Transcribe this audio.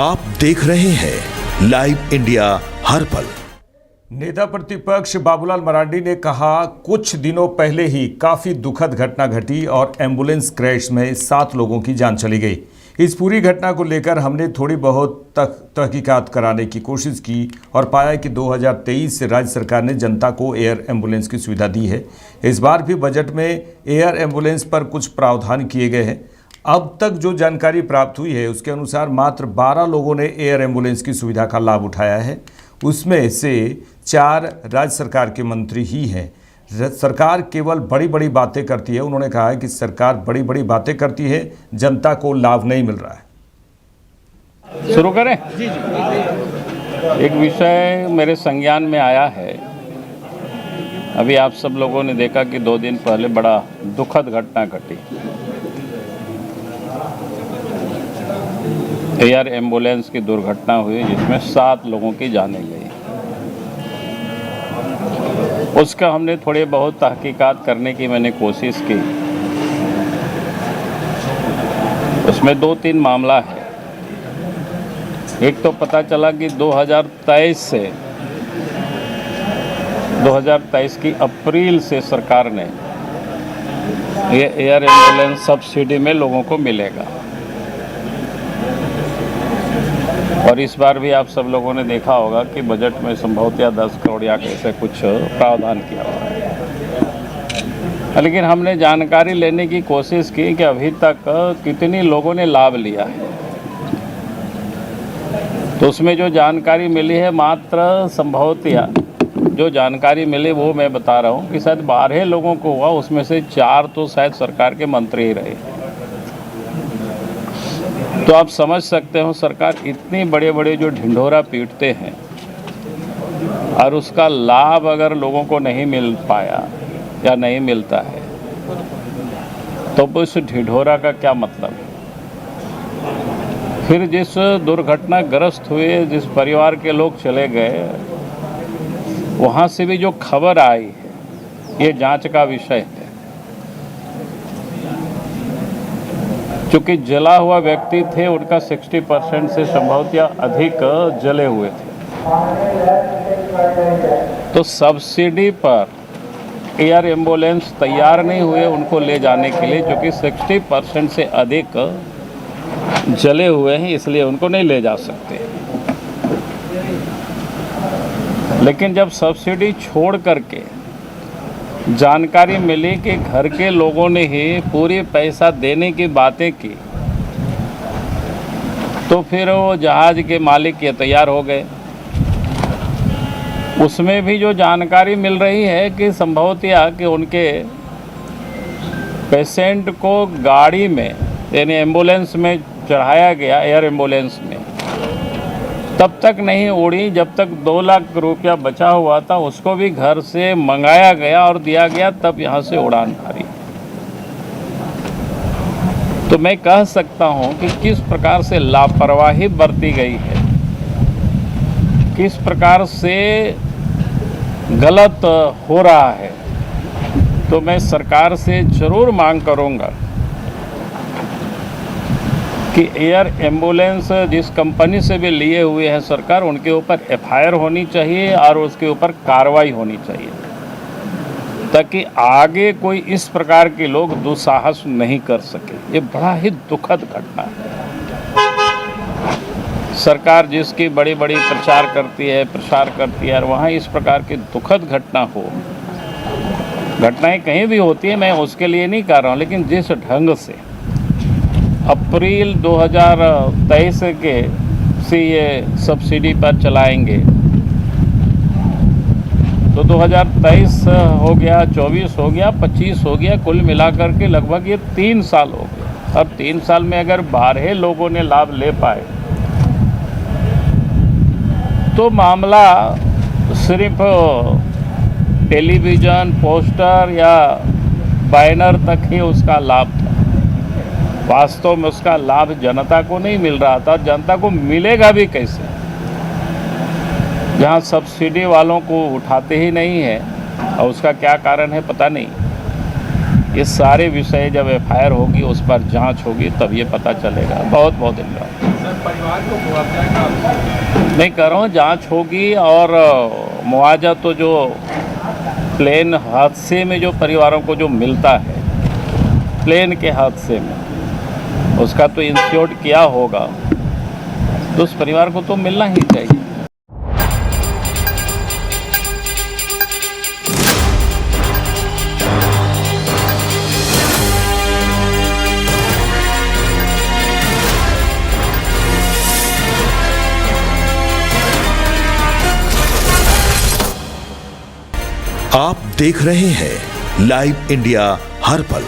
आप देख रहे हैं लाइव इंडिया हर पल। नेता प्रतिपक्ष बाबूलाल मरांडी ने कहा, कुछ दिनों पहले ही काफी दुखद घटना घटी और एम्बुलेंस क्रैश में 7 लोगों की जान चली गई। इस पूरी घटना को लेकर हमने थोड़ी बहुत तहकीकात कराने की कोशिश की और पाया कि 2023 से राज्य सरकार ने जनता को एयर एम्बुलेंस की सुविधा दी है। इस बार भी बजट में एयर एम्बुलेंस पर कुछ प्रावधान किए गए हैं। अब तक जो जानकारी प्राप्त हुई है उसके अनुसार मात्र 12 लोगों ने एयर एम्बुलेंस की सुविधा का लाभ उठाया है। उसमें से 4 राज्य सरकार के मंत्री ही हैं। सरकार केवल बड़ी बड़ी बातें करती है। उन्होंने कहा है कि सरकार बड़ी बड़ी बातें करती है, जनता को लाभ नहीं मिल रहा है। शुरू करें? जी। एक विषय मेरे संज्ञान में आया है। अभी आप सब लोगों ने देखा कि 2 दिन पहले बड़ा दुखद घटना घटी। एयर एम्बुलेंस की दुर्घटना हुई जिसमें 7 लोगों की जानें गई। उसका हमने थोड़े बहुत तहकीकात करने की मैंने कोशिश की। उसमें 2-3 मामला है। एक तो पता चला कि 2023 की अप्रैल से सरकार ने ये एयर एम्बुलेंस सब्सिडी में लोगों को मिलेगा। और इस बार भी आप सब लोगों ने देखा होगा कि बजट में संभवतः 10 करोड़ या कैसे कुछ प्रावधान किया हुआ है। लेकिन हमने जानकारी लेने की कोशिश की कि अभी तक कितनी लोगों ने लाभ लिया है। तो उसमें जो जानकारी मिली है, मात्र संभवतः जो जानकारी मिली वो मैं बता रहा हूँ कि शायद 12 लोगों को हुआ। उसमें से 4 तो शायद सरकार के मंत्री ही रहे। तो आप समझ सकते हो, सरकार इतनी बड़े बड़े जो ढिंढोरा पीटते हैं और उसका लाभ अगर लोगों को नहीं मिल पाया या नहीं मिलता है तो उस ढिंढोरा का क्या मतलब। फिर जिस दुर्घटनाग्रस्त हुए, जिस परिवार के लोग चले गए, वहाँ से भी जो खबर आई है ये जांच का विषय है। चूँकि जला हुआ व्यक्ति थे, उनका 60% से संभवतः अधिक जले हुए थे। तो सब्सिडी पर एयर एम्बुलेंस तैयार नहीं हुए उनको ले जाने के लिए, जो कि 60% से अधिक जले हुए हैं, इसलिए उनको नहीं ले जा सकते। लेकिन जब सब्सिडी छोड़ करके जानकारी मिली कि घर के लोगों ने ही पूरी पैसा देने की बातें की, तो फिर वो जहाज़ के मालिक ये तैयार हो गए। उसमें भी जो जानकारी मिल रही है कि संभवतः कि उनके पेशेंट को गाड़ी में यानी एम्बुलेंस में चढ़ाया गया, एयर एम्बुलेंस में, तब तक नहीं उड़ी जब तक 2 लाख रुपया बचा हुआ था। उसको भी घर से मंगाया गया और दिया गया, तब यहाँ से उड़ान भरी। तो मैं कह सकता हूँ कि किस प्रकार से लापरवाही बरती गई है, किस प्रकार से गलत हो रहा है। तो मैं सरकार से ज़रूर मांग करूँगा कि एयर एम्बुलेंस जिस कंपनी से भी लिए हुए हैं सरकार, उनके ऊपर FIR होनी चाहिए और उसके ऊपर कार्रवाई होनी चाहिए, ताकि आगे कोई इस प्रकार के लोग दुस्साहस नहीं कर सके। ये बड़ा ही दुखद घटना है। सरकार जिसकी बड़ी बड़ी प्रसार करती है और वहाँ इस प्रकार की दुखद घटना हो। घटनाएं कहीं भी होती है, मैं उसके लिए नहीं कर रहा हूँ, लेकिन जिस ढंग से अप्रैल 2023 के से ये सब्सिडी पर चलाएंगे, तो 2023 हो गया, 24 हो गया, 25 हो गया, कुल मिलाकर के लगभग ये 3 साल हो गए। और 3 साल में अगर 12 लोगों ने लाभ ले पाए तो मामला सिर्फ टेलीविज़न, पोस्टर या बैनर तक ही उसका लाभ था। वास्तव में उसका लाभ जनता को नहीं मिल रहा था। जनता को मिलेगा भी कैसे, जहां सब्सिडी वालों को उठाते ही नहीं है, और उसका क्या कारण है पता नहीं। ये सारे विषय जब FIR होगी, उस पर जांच होगी, तब ये पता चलेगा। बहुत बहुत धन्यवाद। परिवार को मुआवजा का नहीं कर रहा हूँ, जांच होगी और मुआवजा तो जो प्लेन हादसे में जो परिवारों को जो मिलता है, प्लेन के हादसे में उसका तो इंश्योर्ड किया होगा, तो उस परिवार को तो मिलना ही चाहिए। आप देख रहे हैं लाइव इंडिया हर पल।